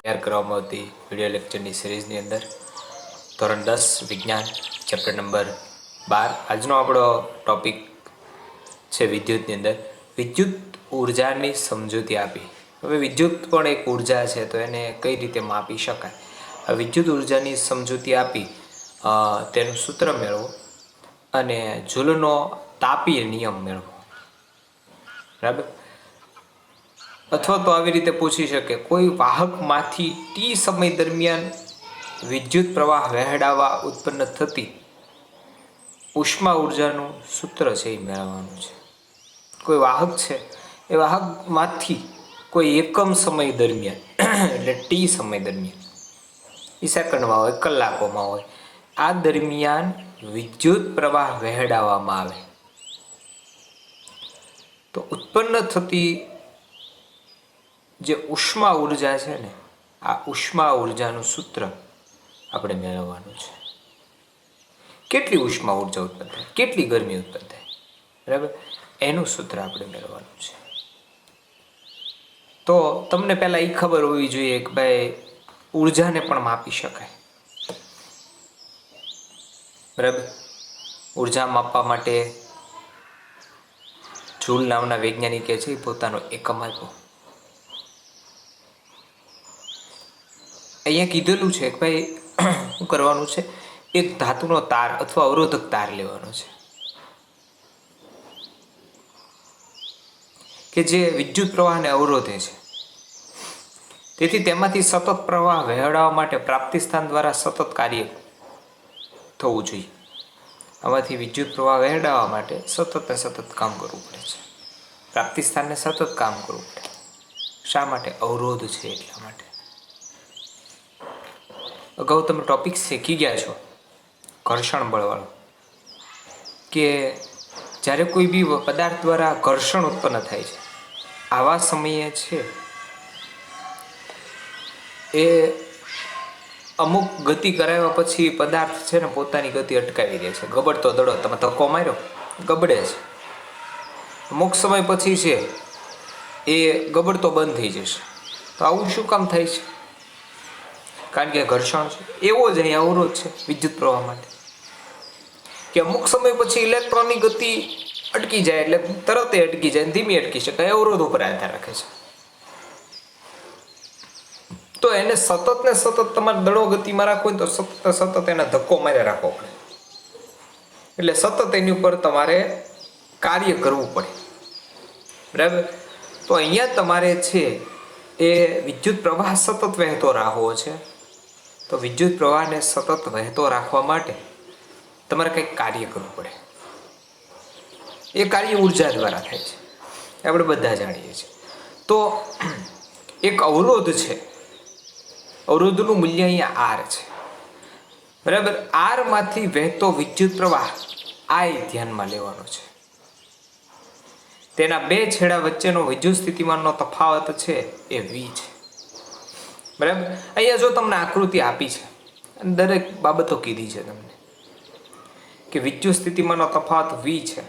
તૈયાર કરવામાં આવતી વિડીયો લેક્ચરની સિરીઝની અંદર ધોરણ 10 વિજ્ઞાન ચેપ્ટર નંબર 12 આજનો આપણો ટોપિક છે વિદ્યુતની અંદર વિદ્યુત ઉર્જાની સમજૂતી આપી. હવે વિદ્યુત પણ એક ઉર્જા છે, તો એને કઈ રીતે માપી શકાય? વિદ્યુત ઉર્જાની સમજૂતી આપી તેનું સૂત્ર મેળવો અને જૂલનો તાપીય નિયમ મેળવો. બરાબર. અથવા તો આવી રીતે પૂછી શકે, કોઈ વાહકમાંથી ટી સમય દરમિયાન વિદ્યુત પ્રવાહ વહેડાવા ઉત્પન્ન થતી ઉષ્મા ઉર્જાનું સૂત્ર છે એ મેળવવાનું છે. કોઈ વાહક છે, એ વાહકમાંથી કોઈ એકમ સમય દરમિયાન એટલે ટી સમય દરમિયાન, એ સેકન્ડમાં હોય, કલાકોમાં હોય, આ દરમિયાન વિદ્યુત પ્રવાહ વહેડાવવામાં આવે તો ઉત્પન્ન થતી જે ઉષ્મા ઉર્જા છે ને, આ ઉષ્મા ઉર્જાનું સૂત્ર આપણે મેળવવાનું છે. કેટલી ઉષ્મા ઉર્જા ઉત્પન્ન થાય, કેટલી ગરમી ઉત્પન્ન થાય, બરાબર, એનું સૂત્ર આપણે મેળવવાનું છે. તો તમને પહેલાં એ ખબર હોવી જોઈએ કે ભાઈ ઉર્જાને પણ માપી શકાય. બરાબર. ઉર્જા માપવા માટે જૂલ નામના વૈજ્ઞાનિકે છે પોતાનો એકમ આપ્યો. અહીંયા કીધેલું છે કે ભાઈ શું કરવાનું છે, એક ધાતુનો તાર અથવા અવરોધક તાર લેવાનો છે કે જે વિદ્યુત પ્રવાહને અવરોધે છે. તેથી તેમાંથી સતત પ્રવાહ વહેડાવવા માટે પ્રાપ્તિ સ્થાન દ્વારા સતત કાર્ય થવું જોઈએ. આમાંથી વિદ્યુત પ્રવાહ વહેડાવવા માટે સતત ને સતત કામ કરવું પડે છે. પ્રાપ્તિ સ્થાનને સતત કામ કરવું પડે. શા માટે? અવરોધ છે એટલા માટે. અગાઉ તમે ટોપિક શીખી ગયા છો ઘર્ષણ બળવાળો, કે જ્યારે કોઈ બી પદાર્થ દ્વારા ઘર્ષણ ઉત્પન્ન થાય છે, આવા સમયે છે એ અમુક ગતિ કરાવ્યા પછી પદાર્થ છે ને પોતાની ગતિ અટકાવી દે છે. ગબડતો દડો તમે ધક્કો માર્યો, ગબડે છે. અમુક સમય પછી છે એ ગબડતો બંધ થઈ જશે. તો આવું શું કામ થાય છે? કારણ કે ઘર્ષણ છે. એવો જ અહીં અવરોધ છે વિદ્યુત પ્રવાહ માટે, કે અમુક સમય પછી ઇલેક્ટ્રોનની ગતિ અટકી જાય એટલે તરત અટકી જાય, ધીમી અટકી શકાય, અવરોધ ઉપર આધાર રાખે છે. તો એને સતત ને સતત તમારે દડો ગતિમાં રાખવો હોય તો સતત એને ધક્કો મારે રાખવો પડે. એટલે સતત એની ઉપર તમારે કાર્ય કરવું પડે. બરાબર. તો અહીંયા તમારે છે એ વિદ્યુત પ્રવાહ સતત વહેતો રાખવો છે. તો વિદ્યુત પ્રવાહને સતત વહેતો રાખવા માટે તમારે કંઈક કાર્ય કરવું પડે. એ કાર્ય ઉર્જા દ્વારા થાય છે, આપણે બધા જાણીએ છીએ. તો એક અવરોધ છે, અવરોધનું મૂલ્ય અહીંયા આર છે. બરાબર. આર માંથી વહેતો વિદ્યુત પ્રવાહ આઈ ધ્યાનમાં લેવાનો છે. તેના બે છેડા વચ્ચેનો વિદ્યુત સ્થિતિમાનનો તફાવત છે એ વી છે. બરાબર. અહીંયા જો તમને આકૃતિ આપી છે અને દરેક બાબતો કીધી છે તમને કે વિદ્યુત સ્થિતિમાનનો તફાવત વી છે,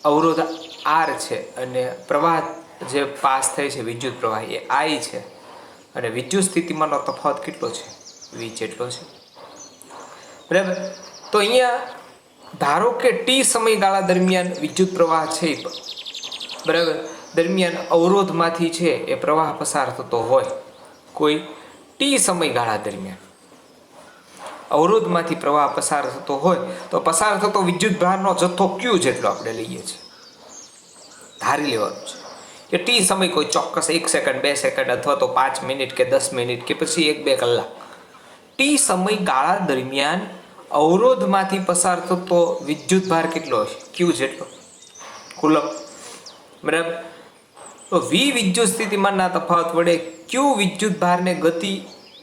અવરોધ આર છે, અને પ્રવાહ જે પાસ થાય છે વિદ્યુત પ્રવાહ એ આઈ છે, અને વિદ્યુત સ્થિતિમાનનો તફાવત કેટલો છે? વી જેટલો છે. બરાબર. તો અહીંયા ધારો કે ટી સમયગાળા દરમિયાન વિદ્યુત પ્રવાહ છે, બરાબર, દરમિયાન અવરોધમાંથી છે એ પ્રવાહ પસાર થતો હોય. કોઈ ટી સમયગાળા દરમિયાન અવરોધમાંથી પ્રવાહ પસાર થતો હોય તો પસાર થતો વિદ્યુત ભારનો જથ્થો ક્યુ જેટલો આપણે લઈએ છીએ, ધારી લેવાનું છે કે ટી સમય કોઈ ચોક્કસ 1 સેકન્ડ, 2 સેકન્ડ અથવા તો 5 મિનિટ કે 10 મિનિટ કે પછી 1-2 કલાક, ટી સમયગાળા દરમિયાન અવરોધમાંથી પસાર થતો વિદ્યુત ભાર કેટલો હશે? ક્યુ જેટલો, કુલમ. બરાબર. તો વી વિદ્યુત સ્થિતિમાનના તફાવત વડે ક્યુ વિદ્યુત ભારને ગતિ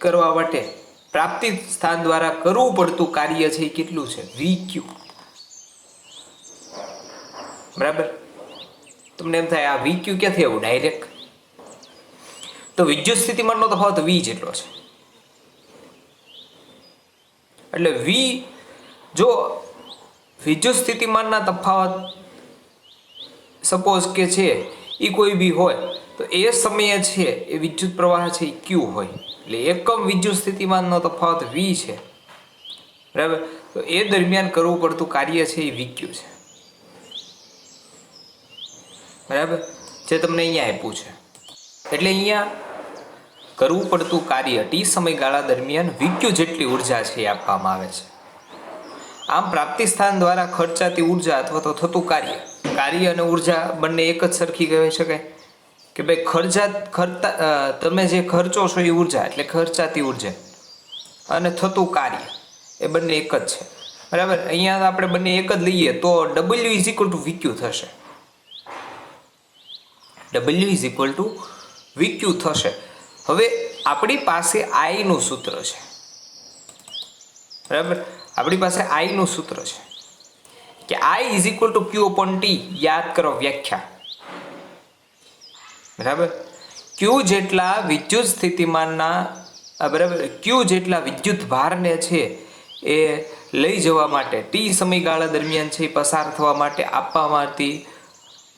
કરવા માટે પ્રાપ્તિ સ્થાન દ્વારા કરવું પડતું કાર્ય છે એ કેટલું છે? વી ક્યુ. બરાબર. તમને એમ થાય આ વી ક્યુ ક્યાંથી આવું ડાયરેક્ટ? તો વિદ્યુત સ્થિતિમાનનો તફાવત વી જેટલો છે. એટલે વી, જો વિદ્યુત સ્થિતિમાનના તફાવત સપોઝ કે છે એ કોઈ બી હોય તો એ સમયે છે એ વિદ્યુત પ્રવાહ છે એ ક્યુ હોય, એટલે એકમ વિદ્યુત સ્થિતિમાનનો તફાવત વી છે, બરાબર. તો એ દરમિયાન કરવું પડતું કાર્ય છે એ વીક્યુ છે, બરાબર, જે તમને અહીંયા આપ્યું છે. એટલે અહીંયા કરવું પડતું કાર્ય ટી સમયગાળા દરમિયાન વીક્યુ જેટલી ઉર્જા છે એ આપવામાં આવે છે. આમ પ્રાપ્તિ સ્થાન દ્વારા ખર્ચાતી ઉર્જા અથવા તો થતું કાર્ય અને ઉર્જા બંને એક જ સરખી કહી શકાય કે ભાઈ તમે જે ખર્ચો છો એ ઉર્જા એટલે ખર્ચાતી ઉર્જા અને થતું કાર્ય એ બંને એક જ છે, બરાબર. અહીંયા આપણે બંને એક જ લઈએ તો W is equal two VQ થશે. W is equal two VQ થશે. હવે આપણી પાસે I નું સૂત્ર છે, બરાબર. આપણી પાસે I નું સૂત્ર છે કે I is equal two Q upon T. યાદ કરો વ્યાખ્યા, બરાબર. Q જેટલા વિદ્યુત સ્થિતિમાનના, બરાબર, Q જેટલા વિદ્યુત ભારને છે એ લઈ જવા માટે ટી સમયગાળા દરમિયાન છે પસાર થવા માટે આપવામાં આવતી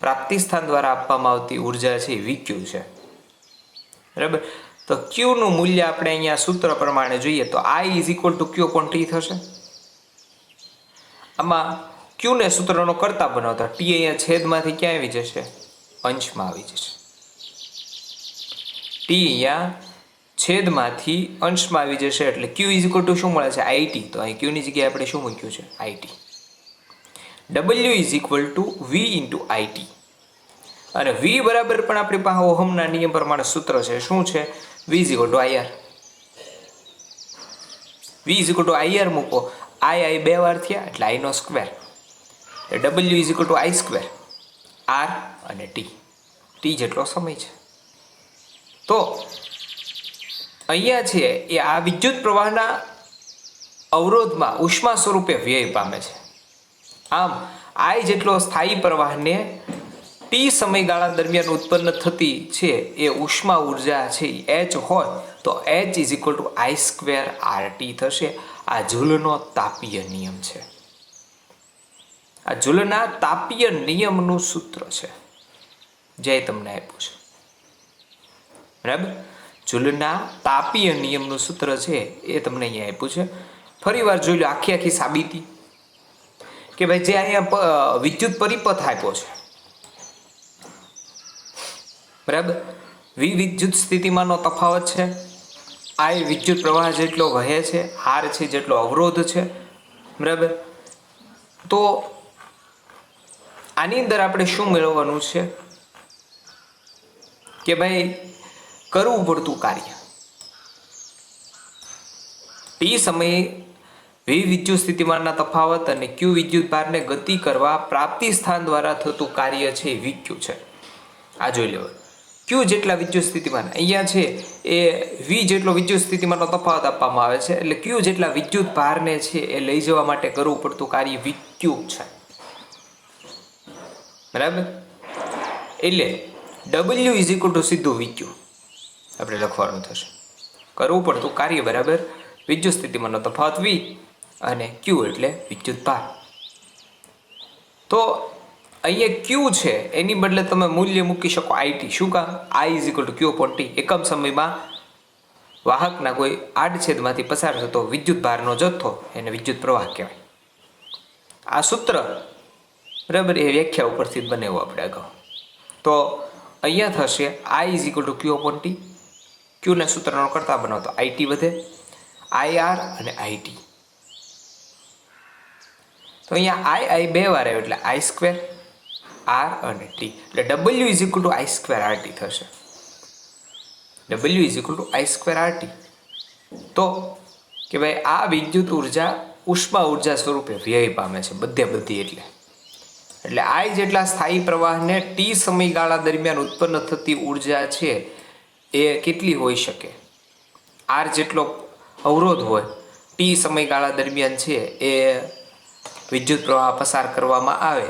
પ્રાપ્તિ સ્થાન દ્વારા આપવામાં આવતી ઉર્જા છે VQ છે, બરાબર. તો Q નું મૂલ્ય આપણે અહીંયા સૂત્ર પ્રમાણે જોઈએ તો I is equal two Q upon T થશે. આમાં Q ને સૂત્રનો કરતા બનાવતા T અહીંયા છેદમાંથી ક્યાં આવી જશે? અંશમાં આવી જશે. T અહીંયા છેદમાંથી અંશમાં આવી જશે એટલે Q ઇઝ ઇક્વલ ટુ શું મળે છે? IT. તો અહીં Q ની જગ્યાએ આપણે શું મૂક્યું છે? IT. W is equal two V into IT. અને V બરાબર પણ આપણી પાસે ઓહમના નિયમ પ્રમાણે સૂત્ર છે. શું છે? V is equal to IR. V is equal to IR મૂકો, I બે વાર થયા એટલે I નો square. W is equal to I square, R અને T જેટલો સમય છે. તો અહીંયા છે એ આ વિદ્યુત પ્રવાહના અવરોધમાં ઉષ્મા સ્વરૂપે વ્યય પામે છે. આમ I જેટલો સ્થાયી પ્રવાહને ટી સમયગાળા દરમિયાન ઉત્પન્ન થતી છે એ ઉષ્મા ઉર્જા છે H હોય તો H is equal to I square RT થશે. આ જૂલનો તાપીય નિયમ છે. આ જૂલના તાપીય નિયમનું સૂત્ર છે જે તમને આપ્યું છે, બરાબર. જૂલના તાપીય નિયમનું સૂત્ર છે એ તમને અહીંયા આપ્યું છે. ફરી વાર જોઈ લો આખી સાબિતી કે ભાઈ જે અહીંયા વિદ્યુત પરિપથ આપ્યો છે, બરાબર. V વિદ્યુત સ્થિતિમાનનો તફાવત છે, I વિદ્યુત પ્રવાહ જેટલો વહે છે, R છે જેટલો અવરોધ છે, બરાબર. તો આની અંદર આપણે શું મેળવવાનું છે કે ભાઈ કરવું પડતું કાર્ય ટી સમયે V વિદ્યુત સ્થિતિમાનના તફાવત અને Q વિદ્યુત ભારને ગતિ કરવા પ્રાપ્તિ સ્થાન દ્વારા થતું કાર્ય છે VQ છે. આ જોઈ લેવાનું. Q જેટલા વિદ્યુત સ્થિતિમાન અહીંયા છે એ V જેટલો વિદ્યુત સ્થિતિમાનનો તફાવત આપવામાં આવે છે એટલે Q જેટલા વિદ્યુત ભારને છે એ લઈ જવા માટે કરવું પડતું કાર્ય VQ છે, બરાબર. એટલે W ઇઝ ઇક્વલ ટુ સીધું VQ આપણે લખવાનું થશે. કરવું પડતું કાર્ય બરાબર વિદ્યુત સ્થિતિમાનનો તફાવત V અને Q એટલે વિદ્યુત ભાર. તો અહીંયા Q છે એની બદલે તમે મૂલ્ય મૂકી શકો IT. શું કામ? I is equal two Q upon T. એકમ સમયમાં વાહકના કોઈ આડછેદમાંથી પસાર થતો વિદ્યુત ભારનો જથ્થો એને વિદ્યુત પ્રવાહ કહેવાય. આ સૂત્ર, બરાબર, એ વ્યાખ્યા ઉપરથી જ બનાવ્યું આપણે અગાઉ. તો અહીંયા થશે I is equal two Q upon T. Q ને સૂત્રનો કરતા બનાવતો IT વધે, IR અને IT. તો અહીંયા I બે વાર આવ્યો એટલે I સ્ક્વેર R અને T એટલે W is equal to I square RT થશે. W is equal to I square RT. તો કે ભાઈ આ વિદ્યુત ઉર્જા ઉષ્મા ઉર્જા સ્વરૂપે વ્યય પામે છે બધી એટલે I જેટલા સ્થાયી પ્રવાહને ટી સમયગાળા દરમિયાન ઉત્પન્ન થતી ઉર્જા છે એ કેટલી હોઈ શકે? R જેટલો અવરોધ હોય ટી સમયગાળા દરમિયાન છે એ વિદ્યુત પ્રવાહ પસાર કરવામાં આવે,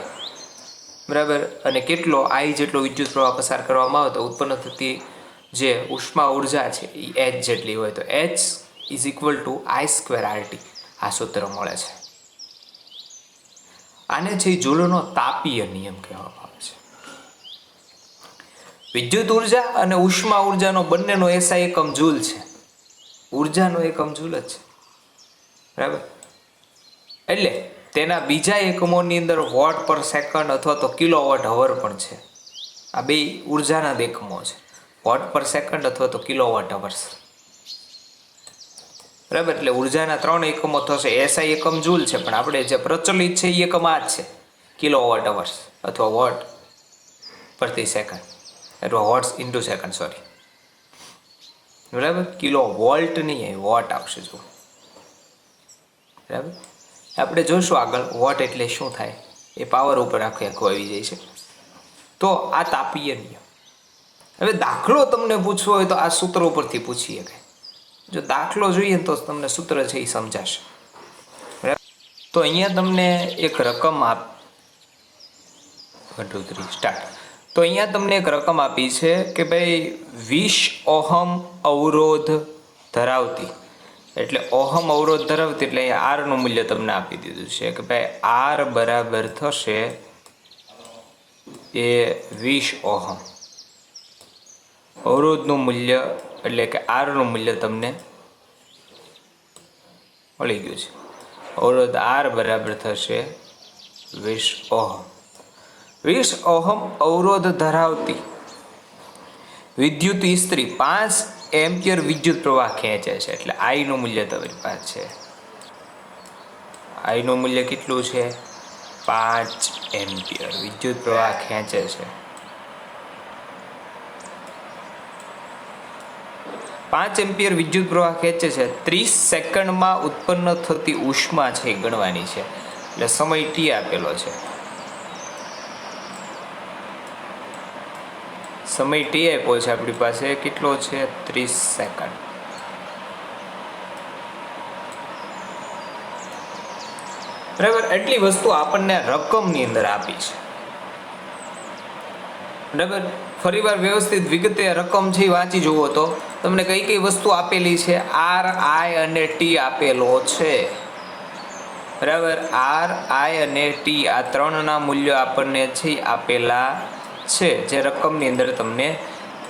બરાબર, અને કેટલો I જેટલો વિદ્યુત પ્રવાહ પસાર કરવામાં આવે તો ઉત્પન્ન થતી જે ઉષ્મા ઉર્જા છે એ H જેટલી હોય તો H is equal to I square RT. આ સૂત્ર મળે છે. આને છે જૂલનો તાપીય નિયમ કહેવામાં આવે છે. વિદ્યુત ઉર્જા અને ઉષ્મા ઉર્જાનો બંનેનો એસઆઈ એકમ જૂલ છે. ઉર્જાનો એકમ જૂલ જ છે, બરાબર. એટલે તેના બીજા એકમોની અંદર વોટ પર સેકન્ડ અથવા તો કિલોવોટ અવર પણ છે. આ બે ઉર્જાના જ એકમો છે, વોટ પર સેકન્ડ અથવા તો કિલોવોટ અવર્સ, બરાબર. એટલે ઉર્જાના 3 એકમો થશે. એસઆઈ એકમ જૂલ છે, પણ આપણે જે પ્રચલિત છે એ એકમ આ જ છે, કિલોવોટ અવર્સ અથવા વોટ પ્રતિ સેકન્ડ અથવા વોટ્સ ઇન્ટુ સેકન્ડ, સોરી, બરાબર. કિલો વોલ્ટ નહીં, વોટ આવશે, જો, બરાબર. આપણે જોઈશું આગળ વોટ એટલે શું થાય, એ પાવર ઉપર આખું આવી જાય છે. તો આ તાપીય નિયમ. હવે દાખલો તમને પૂછવો હોય તો આ સૂત્ર ઉપરથી પૂછી શકાય. જો દાખલો જોઈએ તો તમને સૂત્ર છે એ સમજાશે, બરાબર. તો અહીંયા તમને એક રકમ તો અહીંયા તમને એક રકમ આપી છે કે ભાઈ 20 ઓહમ અવરોધ ધરાવતી, એટલે ઓહમ અવરોધ ધરાવતી એટલે અહીંયા આર નું મૂલ્ય તમને આપી દીધું છે કે ભાઈ આર બરાબર થશે એ 20 ઓહમ. અવરોધનું મૂલ્ય એટલે કે આર નું મૂલ્ય તમને મળી ગયું છે. અવરોધ આર બરાબર થશે 20 ઓહમ. 20 ઓહમ અવરોધ ધરાવતી વિદ્યુત ઇસ્ત્રી 5 એમ્પિયર વિદ્યુત પ્રવાહ ખેંચે છે. એટલે આઈ નું મૂલ્ય તમારી પાસે છે. આઈ નું મૂલ્ય કેટલું છે? 5 એમ્પિયર વિદ્યુત પ્રવાહ ખેંચે છે. 5 એમ્પિયર વિદ્યુત પ્રવાહ ખેંચે છે. 30 સેકન્ડમાં ઉત્પન્ન થતી ઉષ્મા છે એ ગણવાની છે. એટલે સમય ટી આપેલો છે. સમય ટી આપ્યો છે આપણી પાસે, કેટલો છે? 30 સેકન્ડ. બરાબર. એટલી વસ્તુ આપણને રકમની અંદર આપી છે, બરાબર. ફરીવાર વ્યવસ્થિત વિગતે રકમ છે વાંચી જુઓ તો તમને કઈ કઈ વસ્તુ આપેલી છે. આર, આઈ અને ટી આપેલો છે, બરાબર. આર, આઈ અને ટી આ 3ના મૂલ્યો આપણને છે આપેલા છે, જે રકમની અંદર તમને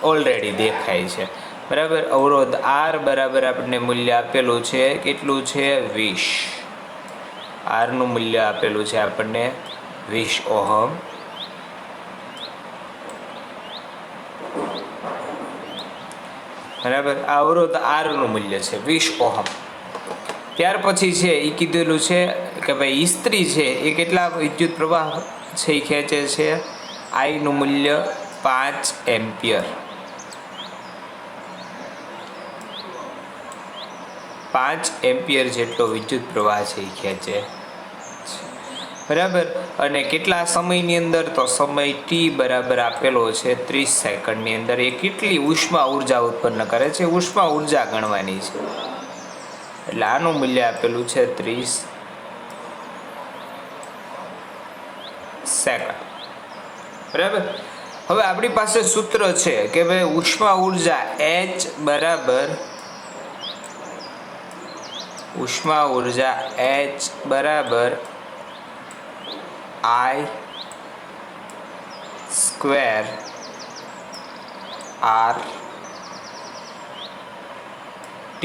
ઓલરેડી દેખાય છે, બરાબર. અવરોધ આર બરાબર આપણને મૂલ્ય આપેલું છે, કેટલું છે? 20. આર નું મૂલ્ય આપેલું છે આપણને 20 ઓહમ. બરાબર. આ અવરોધ આર નું મૂલ્ય છે 20 ઓહમ. ત્યાર પછી છે એ કીધેલું છે કે ભાઈ ઇસ્ત્રી છે એ કેટલા વિદ્યુત પ્રવાહ છે એ ખેંચે છે. આઈ નું મૂલ્ય 5 એમ્પિયર. 5 એમ્પિયર જેટલો વિદ્યુત પ્રવાહ છે એ ખેંચે, બરાબર. અને કેટલા સમયની અંદર? તો સમય ટી બરાબર આપેલો છે 30 સેકન્ડની અંદર. એ કેટલી ઉષ્મા ઉર્જા ઉત્પન્ન કરે છે, ઉષ્મા ઉર્જા ગણવાની છે. એટલે આનું મૂલ્ય આપેલું છે 30 સેકન્ડ, બરાબર. હવે આપણી પાસે સૂત્ર છે કે ભાઈ ઉષ્મા ઉર્જા H બરાબર I સ્ક્વેર R T.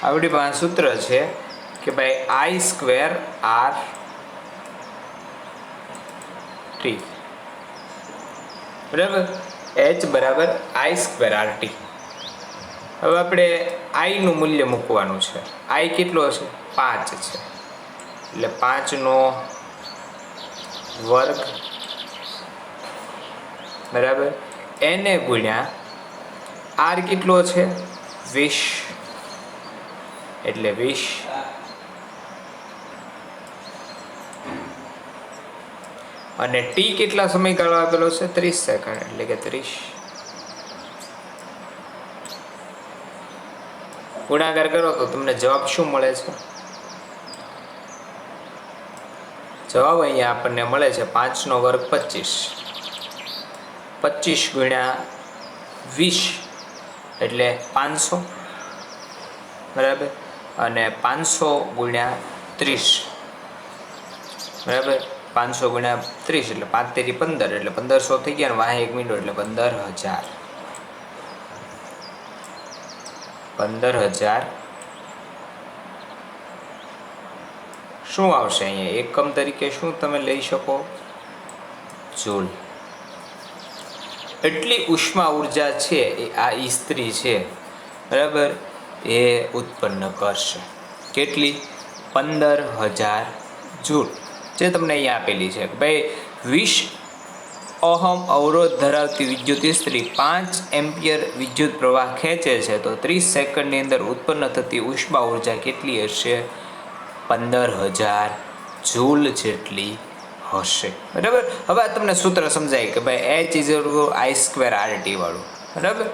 આપણી પાસે સૂત્ર છે કે ભાઈ I સ્ક્વેર R T, બરાબર. H બરાબર I સ્ક્વેર R T. હવે આપણે I નું મૂલ્ય મૂકવાનું છે. I કેટલો છે? 5 છે, એટલે 5 નો વર્ગ, બરાબર. એને ગુણ્યા R કેટલો છે? 20, એટલે 20. અને ટી કેટલા સમયગાળો આપેલો છે? 30 સેકન્ડ, એટલે કે 30. ગુણાકાર કરો તો તમને જવાબ શું મળે છે? જવાબ અહીંયા આપણને મળે છે 5 નો વર્ગ 25. 25 ગુણ્યા 20 એટલે 500, બરાબર. અને 500 ગુણ્યા 30, બરાબર. 500 ગુણ્યા 30 એટલે 5 તેરી 15 એટલે 1500 થઈ ગયા, ને વાહે 1 મિનિટ એટલે 15000. 15000 શું આવશે અહીંયા એકમ તરીકે? શું તમે લઈ શકો? જૂલ. એટલી ઉષ્મા ઉર્જા છે એ આ ઇસ્ત્રી છે, બરાબર, એ ઉત્પન્ન કરશે. કેટલી? 15000 જૂલ, જે તમને અહીંયા આપેલી છે. ભાઈ 20 ઓહમ અવરોધ ધરાવતી વિદ્યુત ઇસ્ત્રી 5 એમ્પિયર વિદ્યુત પ્રવાહ ખેંચે છે, તો 30 સેકન્ડની અંદર ઉત્પન્ન થતી ઉષ્મા ઉર્જા કેટલી હશે? 15000 જૂલ જેટલી હશે, બરાબર. હવે તમને સૂત્ર સમજાય કે ભાઈ H=I²RT વાળું, બરાબર.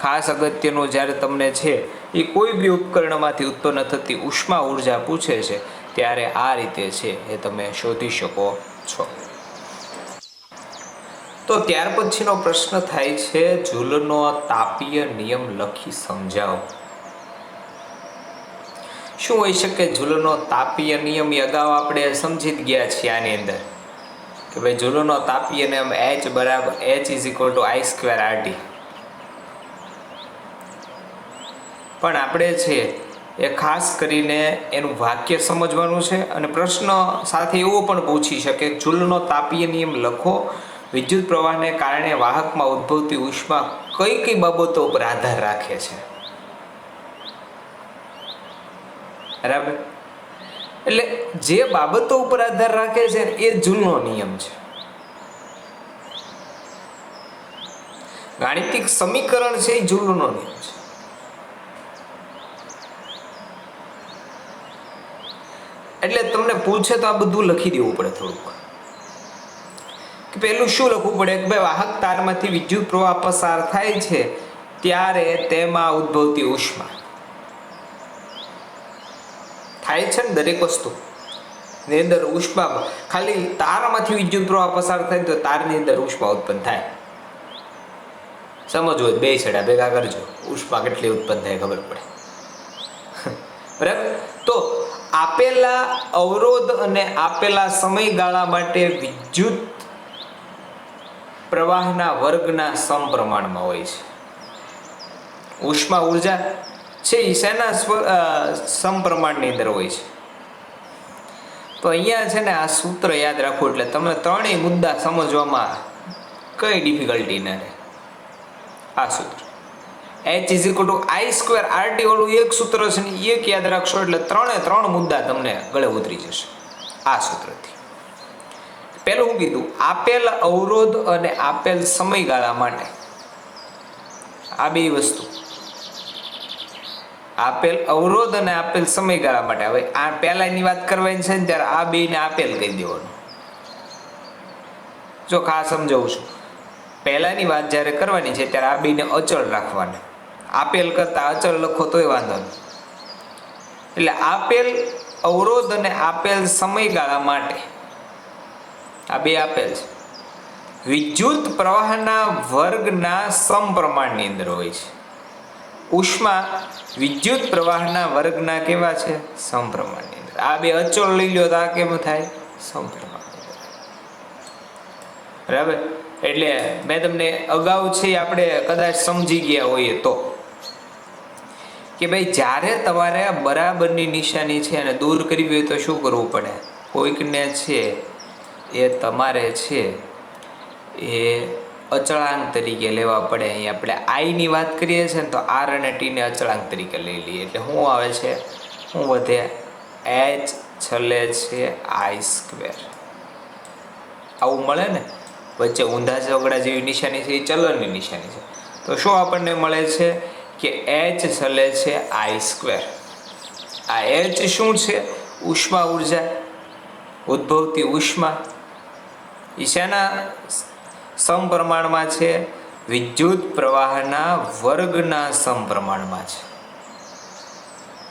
ખાસ અગત્યનું જ્યારે તમને છે એ કોઈ બી ઉપકરણમાંથી ઉત્પન્ન થતી ઉષ્મા ઉર્જા પૂછે છે ત્યારે આ રીતે છે એ તમે શોધી શકો છો. તો ત્યાર પછીનો પ્રશ્ન થાય છે, જૂલનો તાપીય નિયમ લખી સમજાવો. શું હોઈ શકે જૂલનો તાપીય નિયમ? એ અગાઉ આપણે સમજી જ ગયા છીએ આની અંદર કે ભાઈ જૂલનો તાપીય નિયમ H=I²RT. પણ આપણે છે એ ખાસ કરીને એનું વાક્ય સમજવાનું છે, અને પ્રશ્ન સાથે એવો પણ પૂછી શકે જૂલનો તાપીય નિયમ લખો, વિદ્યુત પ્રવાહને કારણે વાહકમાં ઉદ્ભવતી ઉષ્મા કઈ કઈ બાબતો ઉપર આધાર રાખે છે, બરાબર. એટલે જે બાબતો ઉપર આધાર રાખે છે એ જૂલનો નિયમ છે. ગાણિતિક સમીકરણ છે એ જૂલનો નિયમ છે. એટલે તમને પૂછે તો આ બધું લખી દેવું પડે થોડુંક. કે પહેલું શું લખવું પડે કે ભાઈ વાહક તારમાંથી વિદ્યુત પ્રવાહ પસાર થાય છે ત્યારે તેમાં ઉદ્ભવતી ઉષ્મા થાય છે ને, દરેક વસ્તુ ની અંદર ઉષ્મા, ખાલી તારમાંથી વિદ્યુત પ્રવાહ પસાર થાય તો તારની અંદર ઉષ્મા ઉત્પન્ન થાય. સમજવું હોય બે છેડા ભેગા કરજો, ઉષ્મા કેટલી ઉત્પન્ન થાય ખબર પડે, બરાબર. તો આપેલા અવરોધ અને આપેલા સમયગાળા માટે વિદ્યુત પ્રવાહના વર્ગના સમપ્રમાણમાં હોય છે. ઉષ્મા ઉર્જા છે એ શેના સમપ્રમાણની અંદર હોય છે? તો અહીંયા છે ને આ સૂત્ર યાદ રાખવું એટલે તમને ત્રણેય મુદ્દા સમજવામાં કઈ ડિફિકલ્ટી ન રહે. આ સૂત્ર H=I²RT વાળું એક સૂત્ર છે ને એક યાદ રાખશો એટલે ત્રણ મુદ્દા તમને ગળે ઉતરી જશે આ સૂત્રથી. પહેલું હું કીધું, આપેલ અવરોધ અને આપેલ સમયગાળા માટે આ બે વસ્તુ, આપેલ અવરોધ અને આપેલ સમયગાળા માટે. હવે આ પહેલાની વાત કરવાની છે ને ત્યારે આ બેને આપેલ કહી દેવાનું. જો ખાસ સમજાવું છું, પહેલાની વાત જ્યારે કરવાની છે ત્યારે આ બેને અચળ રાખવાના. આપેલ કરતા અચળ લખો તોય વાંધો નહીં. એટલે આપેલ અવરોધ અને આપેલ સમયગાળા માટે આ બે આપેલ છે, વિદ્યુત પ્રવાહના વર્ગના સમપ્રમાણની અંદર હોય છે. ઉષ્મા વિદ્યુત પ્રવાહના વર્ગના કેવા છે? સમપ્રમાણની અંદર. આ બે અચળ લઈ લો તો આ કેમ થાય? સમપ્રમાણ, બરાબર. એટલે મેં તમને અગાઉ છે આપણે કદાચ સમજી ગયા હોઈએ તો કે ભાઈ જ્યારે તમારે બરાબરની નિશાની છે અને દૂર કરવી હોય તો શું કરવું પડે? કોઈકને છે એ તમારે છે એ અચળાંક તરીકે લેવા પડે. અહીં આપણે આઈની વાત કરીએ છીએ ને તો આર અને ટીને અચળાંક તરીકે લઈ લઈએ એટલે શું આવે છે? શું વધે? H છેલ્લે છે I². આવું મળે ને, વચ્ચે ઊંધા ચોકડા જેવી નિશાની છે એ ચલનની નિશાની છે. તો શું આપણને મળે છે કે H છેલ્લે છે I². આ H શું છે? ઉષ્મા ઉર્જા, ઉદ્ભવતી ઉષ્મા. એ શેના સમપ્રમાણમાં છે? વિદ્યુત પ્રવાહના વર્ગના સમપ્રમાણમાં છે.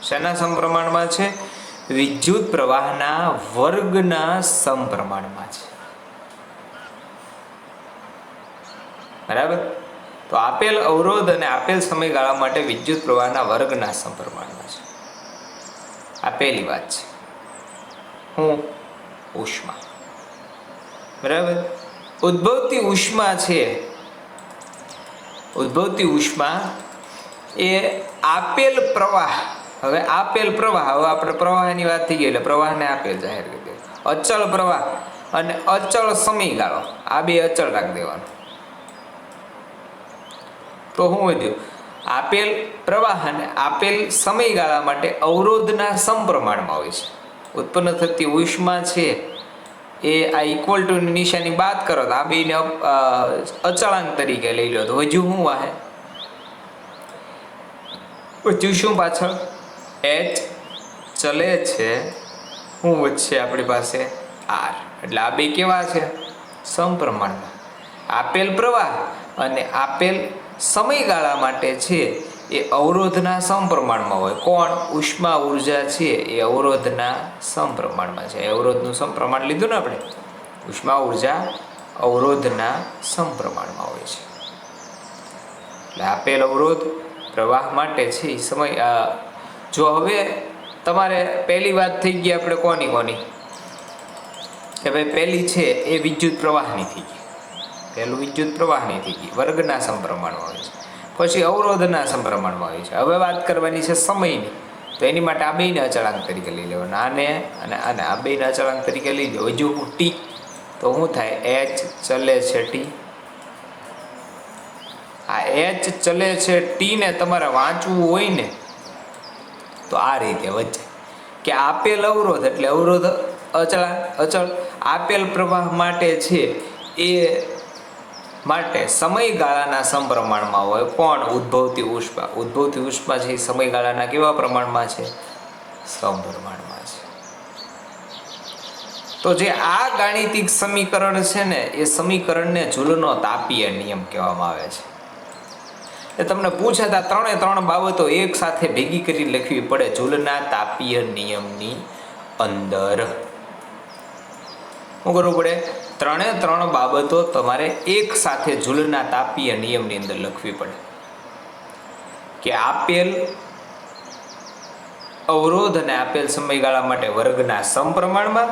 શેના સમપ્રમાણમાં છે? વિદ્યુત પ્રવાહના વર્ગના સમપ્રમાણમાં છે, બરાબર. તો આપેલ અવરોધ અને આપેલ સમયગાળા માટે વિદ્યુત પ્રવાહના વર્ગના સમપ્રમાણમાં છે. આ પહેલી વાત છે. હું ઉષ્મા. બરાબર. ઉદ્ભવતી ઉષ્મા છે, ઉદ્ભવતી ઉષ્મા એ આપેલ પ્રવાહ, હવે આપેલ પ્રવાહ, હવે આપણે પ્રવાહની વાત થઈ ગઈ એટલે પ્રવાહને આપેલ જાહેર કરી દે. અચળ પ્રવાહ અને અચળ સમયગાળો, આ બે અચળ રાખી દેવાનું. તો શું વધ્યું? આપેલ પ્રવાહ અને આપેલ સમયગાળા માટે અવરોધના સમપ્રમાણમાં હોય છે. ઉત્પન્ન થતી ઉષ્મા છે એ આ ઇક્વલ ટુ નિશાની બાદ કરો તો આ બેને અચળાંક તરીકે લઈ લો તો હજુ શું વાહે? વધ્યું શું પાછળ? એચ ચલે છે, શું વધશે આપણી પાસે? આર. એટલે આ બે કેવા છે? સમપ્રમાણમાં. આપેલ પ્રવાહ અને આપેલ સમયગાળા માટે છે એ અવરોધના સમપ્રમાણમાં હોય. કોણ? ઉષ્મા ઉર્જા છે એ અવરોધના સમપ્રમાણમાં છે. અવરોધનું સમપ્રમાણ લીધું ને આપણે. ઉષ્મા ઉર્જા અવરોધના સમપ્રમાણમાં હોય છે. એટલે આપેલ અવરોધ પ્રવાહ માટે છે એ સમય. જો હવે તમારે પહેલી વાત થઈ ગઈ આપણે કોની કોની, કે ભાઈ પહેલી છે એ વિદ્યુત પ્રવાહની થઈ ગઈ. પહેલું વિદ્યુત પ્રવાહની થઈ ગઈ, વર્ગના સમપ્રમાણમાં હોય છે. પછી અવરોધના સમપ્રમાણમાં હોય છે. હવે વાત કરવાની છે સમયની, તો એની માટે આ બેને અચળાંક તરીકે લઈ લેવાના. આને અને આને આ બેને અચળાંક તરીકે લઈ લો. હજુ ટી, તો શું થાય? એચ ચલે છે ટી. આ એચ ચલે છે ટી ને તમારે વાંચવું હોય ને તો આ રીતે વચ્ચે કે આપેલ અવરોધ એટલે અવરોધ અચળ, આપેલ પ્રવાહ માટે છે એ માટે સમયગાળાના સમપ્રમાણમાં હોય. કોણ? ઉદ્ભવતી ઉષ્મા. ઉદ્ભવતી ઉષ્મા છે એ સમયગાળાના કેવા પ્રમાણમાં છે? સમપ્રમાણમાં છે. તો જે આ ગાણિતિક સમીકરણ છે ને એ સમીકરણને જૂલનો તાપીય નિયમ કહેવામાં આવે છે. એ તમને પૂછે તો ત્રણે ત્રણ બાબતો એક સાથે ભેગી કરી લખવી પડે જૂલના તાપીય નિયમની અંદર. શું કરવું પડે? ત્રણે ત્રણ બાબતો તમારે એક સાથે જૂલના તાપીય નિયમની અંદર લખવી પડે કે આપેલ અવરોધ અને આપેલ સમયગાળા માટે વર્ગના સમપ્રમાણમાં,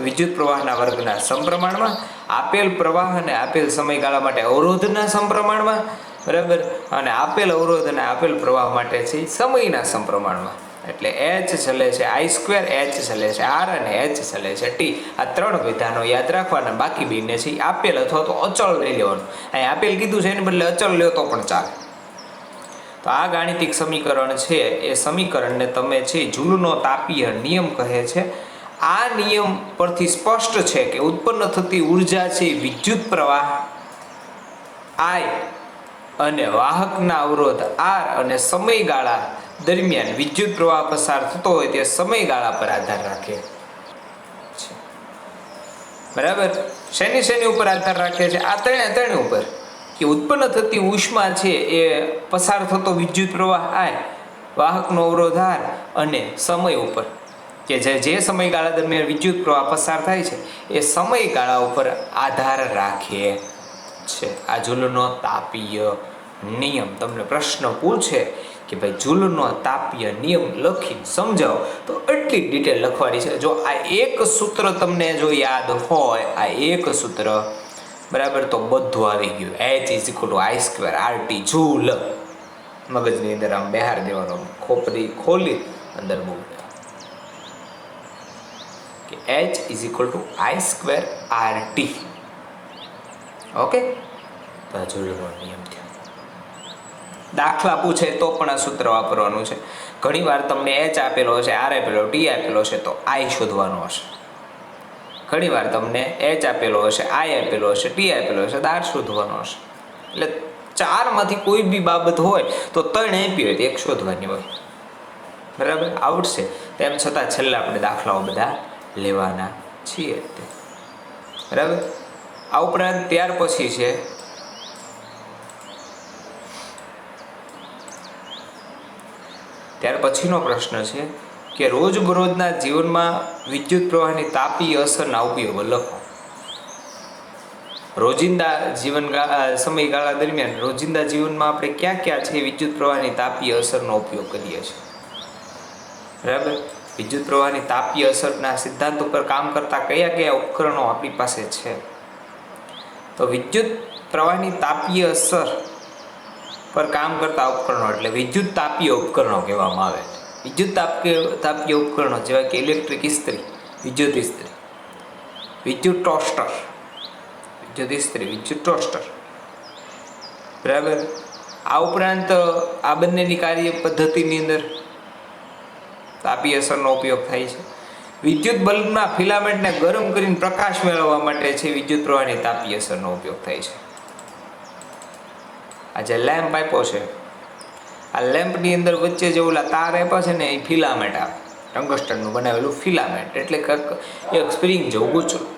વિદ્યુત પ્રવાહના વર્ગના સમપ્રમાણમાં, આપેલ પ્રવાહ અને આપેલ સમયગાળા માટે અવરોધના સમપ્રમાણમાં, બરાબર, અને આપેલ અવરોધ અને આપેલ પ્રવાહ માટે છે સમયના સમપ્રમાણમાં. એટલે એચ ચલે છે I², એચ ચલે છે આર અને એચ ચલે છે ટી. આ ત્રણ વિધાનો યાદ રાખવાના. બાકી બેને છે આપેલ અથવા તો અચળ લઈ લેવાનું. અહીં આપેલ કીધું છે એની બદલે અચળ લ્યો તો પણ ચાલે. તો આ ગાણિતિક સમીકરણ છે એ સમીકરણને તમે છે જૂલનો તાપીય નિયમ કહે છે. આ નિયમ પરથી સ્પષ્ટ છે કે ઉત્પન્ન થતી ઉર્જા છે વિદ્યુત પ્રવાહ I અને વાહકના અવરોધ R અને સમયગાળા દરમિયાન વિદ્યુત પ્રવાહ પસાર થતો હોય તે સમયગાળા પર આધાર રાખે છે. બરાબર. શેની ઉપર આધાર રાખે છે? આ ત્રણે ઉપર. કે ઉત્પન્ન થતી ઉષ્મા છે એ પસાર થતો વિદ્યુત પ્રવાહ I, વાહકનો અવરોધ R અને સમય ઉપર, કે જે સમયગાળા દરમિયાન વિદ્યુત પ્રવાહ પસાર થાય છે એ સમયગાળા ઉપર આધાર રાખે છે. આ જૂલનો તાપીય નિયમ. તમને પ્રશ્ન પૂછે કે ભાઈ જૂલનો તાપીય નિયમ લખી સમજાવો તો એટલી ડિટેલ લખવાની છે. જો આ એક સૂત્ર તમને જો યાદ હોય, આ એક સૂત્ર, બરાબર, તો બધું આવી ગયું. H=I²RT joule. મગજની અંદર આમ બેહાર દેવાનો, ખોપરી ખોલી અંદર મૂક કે H=I²RT. ઓકે, તો આ જૂલનો નિયમ થયો. દાખલા પૂછે તો પણ આ સૂત્ર વાપરવાનું છે. ઘણી વાર તમને H આપેલો હશે, R આપેલો, T આપેલો હશે તો I શોધવાનો હશે. ઘણી વાર તમને H આપેલો હશે, I આપેલો હશે, T આપેલો હશે, R શોધવાનો હશે. એટલે ચારમાંથી કોઈ બી બાબત હોય તો ત્રણ આપી હોય તો એક શોધવાની હોય. બરાબર, આવડશે. તેમ છતાં છેલ્લે આપણે દાખલાઓ બધા લેવાના છીએ. બરાબર. આ ઉપરાંત ત્યાર પછી છે ત્યાર પછીનો પ્રશ્ન છે કે રોજબરોજના જીવનમાં વિદ્યુત પ્રવાહની તાપીય અસરના ઉપયોગો લખો. રોજિંદા સમયગાળા દરમિયાન રોજિંદા જીવનમાં આપણે ક્યાં છે વિદ્યુત પ્રવાહની તાપીય અસરનો ઉપયોગ કરીએ છીએ. બરાબર. વિદ્યુત પ્રવાહની તાપીય અસરના સિદ્ધાંત ઉપર કામ કરતા કયા ઉપકરણો આપણી પાસે છે? તો વિદ્યુત પ્રવાહની તાપીય અસર પર કામ કરતા ઉપકરણો એટલે વિદ્યુત તાપીય ઉપકરણો કહેવામાં આવે. વિદ્યુત તાપીય ઉપકરણો જેવા કે ઇલેક્ટ્રિક ઇસ્ત્રી, વિદ્યુત ઇસ્ત્રી, વિદ્યુત ટોસ્ટર, વિદ્યુત ટોસ્ટર, બરાબર. આ ઉપરાંત આ બંનેની કાર્ય પદ્ધતિની અંદર તાપીય અસરનો ઉપયોગ થાય છે. વિદ્યુત બલ્બના ફિલામેન્ટને ગરમ કરીને પ્રકાશ મેળવવા માટે છે વિદ્યુત પ્રવાહની તાપીય અસરનો ઉપયોગ થાય છે. આ જે લેમ્પ આપ્યો છે, આ લેમ્પની અંદર વચ્ચે જે ઓલા તાર આપ્યા છે ને, એ ફિલામેન્ટ આવે, ટંગસ્ટનનું બનાવેલું ફિલામેન્ટ, એટલે એક સ્પ્રિંગ જેવું ગૂંચળું.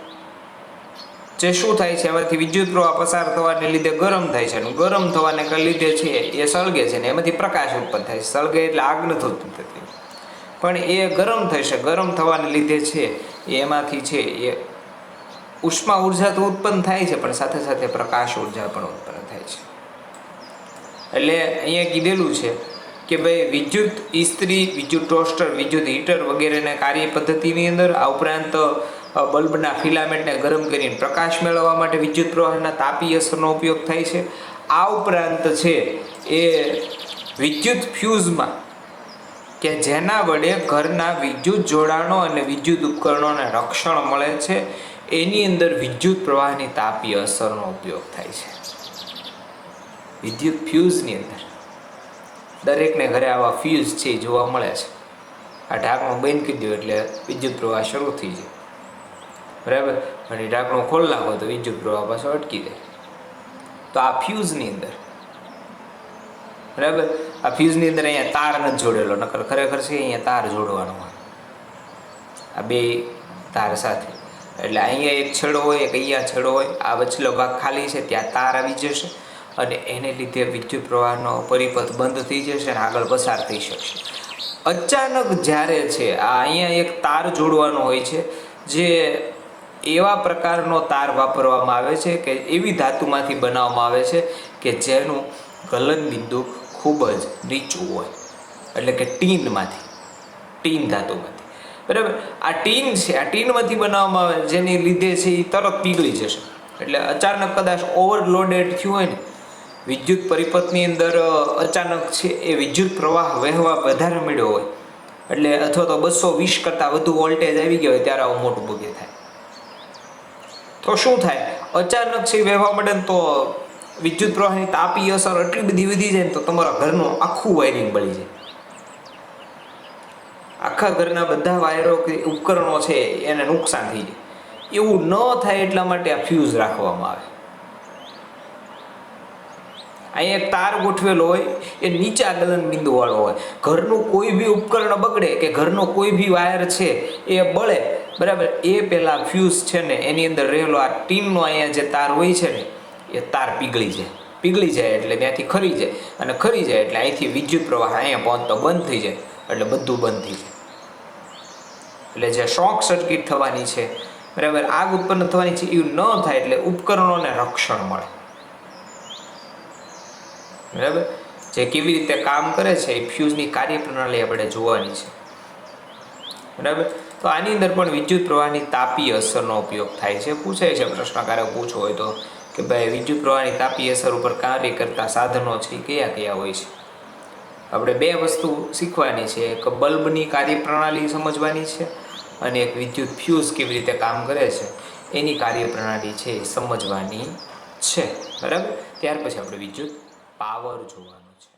જે શું થાય છે, એમાંથી વિદ્યુત પ્રવાહ પસાર થવાને લીધે ગરમ થાય છે, અને ગરમ થવાને લીધે છે એ સળગે છે ને એમાંથી પ્રકાશ ઉત્પન્ન થાય છે. સળગે એટલે આગ નથી ઉત્પન્ન થતી, પણ એ ગરમ થશે. ગરમ થવાને લીધે છે એમાંથી છે એ ઉષ્મા ઉર્જા તો ઉત્પન્ન થાય છે, પણ સાથે સાથે પ્રકાશ ઉર્જા પણ ઉત્પન્ન થાય છે. એટલે અહીંયા કીધેલું છે કે ભાઈ વિદ્યુત ઇસ્ત્રી, વિદ્યુત ટોસ્ટર, વિદ્યુત હીટર વગેરેના કાર્ય પદ્ધતિની અંદર આ ઉપરાંત બલ્બના ફિલામેન્ટને ગરમ કરીને પ્રકાશ મેળવવા માટે વિદ્યુત પ્રવાહના તાપીય અસરનો ઉપયોગ થાય છે. આ ઉપરાંત છે એ વિદ્યુત ફ્યુઝમાં કે જેના વડે ઘરના વિદ્યુત જોડાણો અને વિદ્યુત ઉપકરણોને રક્ષણ મળે છે, એની અંદર વિદ્યુત પ્રવાહની તાપીય અસરનો ઉપયોગ થાય છે. વિદ્યુત ફ્યુઝની અંદર દરેકને ઘરે આવા ફ્યુઝ છે એ જોવા મળે છે. આ ઢાંકણું બંધ કરી દો એટલે વિદ્યુત પ્રવાહ શરૂ થઈ જાય, બરાબર. અને ઢાંકણું ખોલી નાખો તો વિદ્યુત પ્રવાહ પાછો અટકી જાય. તો આ ફ્યુઝની અંદર, બરાબર, આ ફ્યુઝની અંદર અહીંયા તાર નથી જોડેલો, નકર ખરેખર છે અહીંયા તાર જોડવાનો હોય, આ બે તાર સાથે. એટલે અહીંયા એક છેડો હોય, એક અહીંયા છેડો હોય, આ વચલો ભાગ ખાલી છે, ત્યાં તાર આવી જશે અને એને લીધે વિદ્યુત પ્રવાહનો પરિપથ બંધ થઈ જશે અને આગળ પસાર થઈ શકશે. અચાનક જ્યારે છે આ અહીંયા એક તાર જોડવાનો હોય છે, જે એવા પ્રકારનો તાર વાપરવામાં આવે છે કે એવી ધાતુમાંથી બનાવવામાં આવે છે કે જેનું ગલન બિંદુ ખૂબ જ નીચું હોય, એટલે કે ટીન ધાતુમાંથી, બરાબર. આ ટીન છે, આ ટીનમાંથી બનાવવામાં આવે, જેની લીધે છે એ તરત પીગળી જશે. એટલે અચાનક કદાચ ઓવરલોડેડ થયું હોય ને વિદ્યુત પરિપથની અંદર, અચાનક છે એ વિદ્યુત પ્રવાહ વહેવા વધારે મળ્યો હોય, એટલે અથવા તો 220 કરતાં વધુ વોલ્ટેજ આવી ગયો હોય, ત્યારે આવું મોટું બગે થાય. તો શું થાય, અચાનક છે વહેવા મળે ને તો વિદ્યુત પ્રવાહની તાપીય અસર એટલી બધી વધી જાય ને તો તમારા ઘરનું આખું વાયરિંગ બળી જાય. આખા ઘરના બધા વાયરો કે ઉપકરણો છે એને નુકસાન થઈ જાય. એવું ન થાય એટલા માટે આ ફ્યુઝ રાખવામાં આવે. અહીંયા એક તાર ગોઠવેલો હોય, એ નીચા ગલન બિંદુ વાળો હોય. ઘરનું કોઈ બી ઉપકરણ બગડે કે ઘરનો કોઈ બી વાયર છે એ બળે, બરાબર, એ પહેલાં ફ્યુઝ છે ને એની અંદર રહેલો આ ટીનનો અહીંયા જે તાર હોય છે ને એ તાર પીગળી જાય એટલે ત્યાંથી ખરી જાય, અને ખરી જાય એટલે અહીંથી વિદ્યુત પ્રવાહ અહીંયા પહોંચતો બંધ થઈ જાય, એટલે બધું બંધ થઈ જાય. એટલે જે શોર્ટ સર્કિટ થવાની છે, બરાબર, આગ ઉત્પન્ન થવાની છે, એવું ન થાય. એટલે ઉપકરણોને રક્ષણ મળે, બરાબર. જે કેવી રીતે કામ કરે છે એ ફ્યુઝની કાર્યપ્રણાલી આપણે જોવાની છે, બરાબર. તો આની અંદર પણ વિદ્યુત પ્રવાહની તાપીય અસરનો ઉપયોગ થાય છે. પૂછાય છે, પ્રશ્નકારક પૂછો હોય તો, કે ભાઈ વિદ્યુત પ્રવાહની તાપીય અસર ઉપર કાર્ય કરતા સાધનો છે કયા કયા હોય છે. આપણે બે વસ્તુ શીખવાની છે, એક બલ્બની કાર્યપ્રણાલી સમજવાની છે, અને એક વિદ્યુત ફ્યુઝ કેવી રીતે કામ કરે છે એની કાર્યપ્રણાલી છે એ સમજવાની છે, બરાબર. ત્યાર પછી આપણે વિદ્યુત પાવર જોવાનું છે.